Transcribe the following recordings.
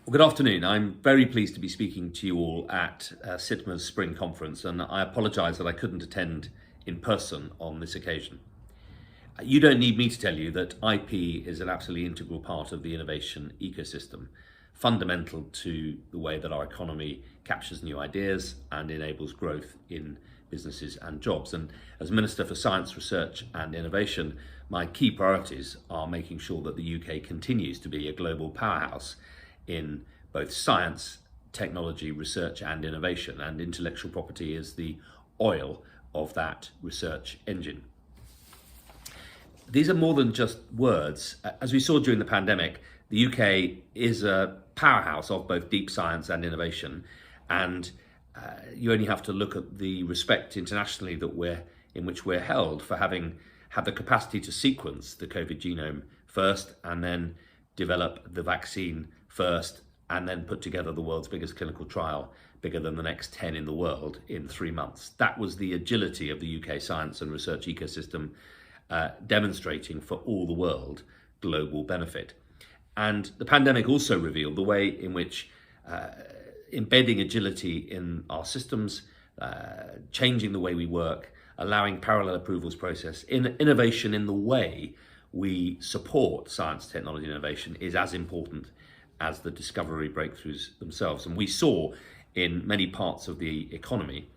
Well, good afternoon. I'm very pleased to be speaking to you all at CITMA's spring conference, and I apologise that I couldn't attend in person on this occasion. You don't need me to tell you that IP is an absolutely integral part of the innovation ecosystem, fundamental to the way that our economy captures new ideas and enables growth in businesses and jobs. And as Minister for Science, Research and Innovation, my key priorities are making sure that the UK continues to be a global powerhouse in both science, technology, research and innovation, and intellectual property is the oil of that research engine. These are more than just words. As we saw during the pandemic, the UK is a powerhouse of both deep science and innovation, and you only have to look at the respect internationally in which we're held for having had the capacity to sequence the COVID genome first and then develop the vaccine first and then put together the world's biggest clinical trial, bigger than the next 10 in the world, in 3 months. That was the agility of the UK science and research ecosystem, demonstrating for all the world global benefit. And the pandemic also revealed the way in which embedding agility in our systems, changing the way we work, allowing parallel approvals process, innovation in the way we support science, technology, and innovation is as important as the discovery breakthroughs themselves. And we saw in many parts of the economy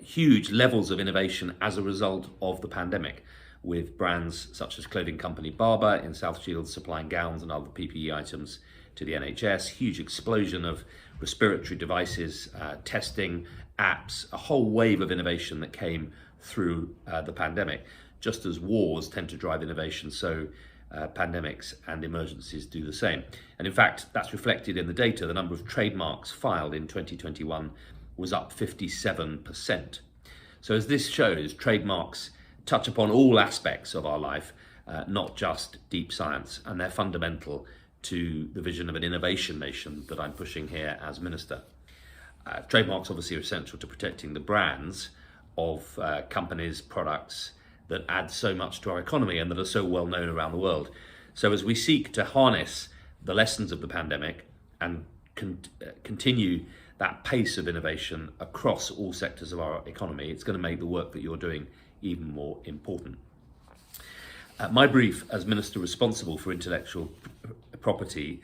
huge levels of innovation as a result of the pandemic, with brands such as clothing company Barbour in South Shields supplying gowns and other PPE items to the NHS, huge explosion of respiratory devices, testing, apps, a whole wave of innovation that came through the pandemic. Just as wars tend to drive innovation, so pandemics and emergencies do the same. And in fact, that's reflected in the data. The number of trademarks filed in 2021 was up 57%. So as this shows, trademarks touch upon all aspects of our life, not just deep science, and they're fundamental to the vision of an innovation nation that I'm pushing here as Minister. Trademarks obviously are essential to protecting the brands of companies, products that add so much to our economy and that are so well known around the world. So as we seek to harness the lessons of the pandemic and continue that pace of innovation across all sectors of our economy, it's going to make the work that you're doing even more important. My brief as Minister responsible for intellectual property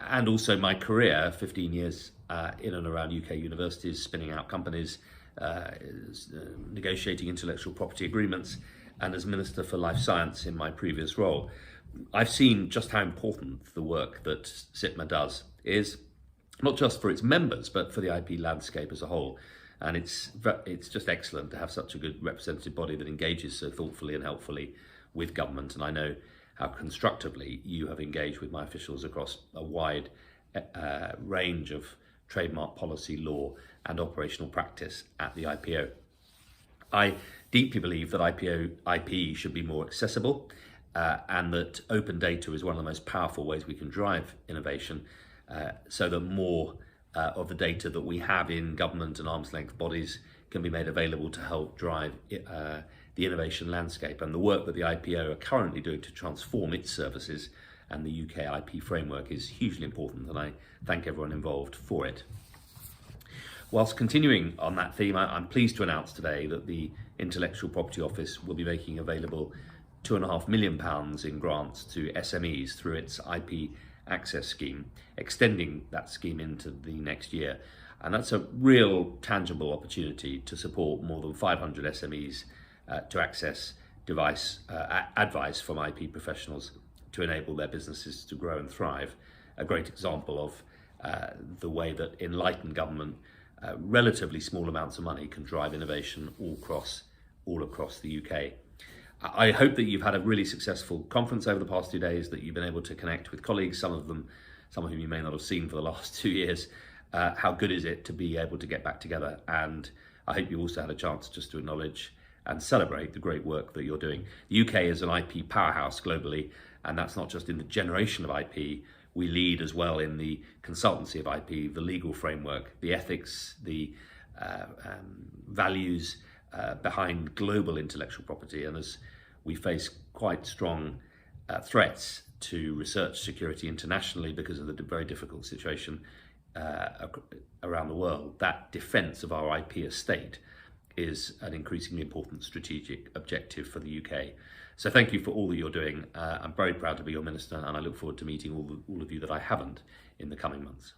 and also my career, 15 years in and around UK universities, spinning out companies, negotiating intellectual property agreements, and as Minister for Life Science in my previous role, I've seen just how important the work that CITMA does is, not just for its members, but for the IP landscape as a whole. And it's just excellent to have such a good representative body that engages so thoughtfully and helpfully with government. And I know how constructively you have engaged with my officials across a wide range of trademark policy, law and operational practice at the IPO. I deeply believe that IP should be more accessible and that open data is one of the most powerful ways we can drive innovation, so that more of the data that we have in government and arm's length bodies can be made available to help drive the innovation landscape. And the work that the IPO are currently doing to transform its services and the UK IP framework is hugely important, and I thank everyone involved for it. Whilst continuing on that theme, I'm pleased to announce today that the Intellectual Property Office will be making available £2.5 million in grants to SMEs through its IP Access Scheme, extending that scheme into the next year. And that's a real tangible opportunity to support more than 500 SMEs to access advice from IP professionals to enable their businesses to grow and thrive. A great example of the way that enlightened government, relatively small amounts of money, can drive innovation all across the UK. I hope that you've had a really successful conference over the past 2 days, that you've been able to connect with colleagues, some of whom you may not have seen for the last 2 years. How good is it to be able to get back together? And I hope you also had a chance just to acknowledge and celebrate the great work that you're doing. The UK is an IP powerhouse globally, and that's not just in the generation of IP. We lead as well in the consultancy of IP, the legal framework, the ethics, the values behind global intellectual property. And as we face quite strong threats to research security internationally because of the very difficult situation around the world, that defence of our IP estate is an increasingly important strategic objective for the UK. So thank you for all that you're doing. I'm very proud to be your minister, and I look forward to meeting all of you that I haven't in the coming months.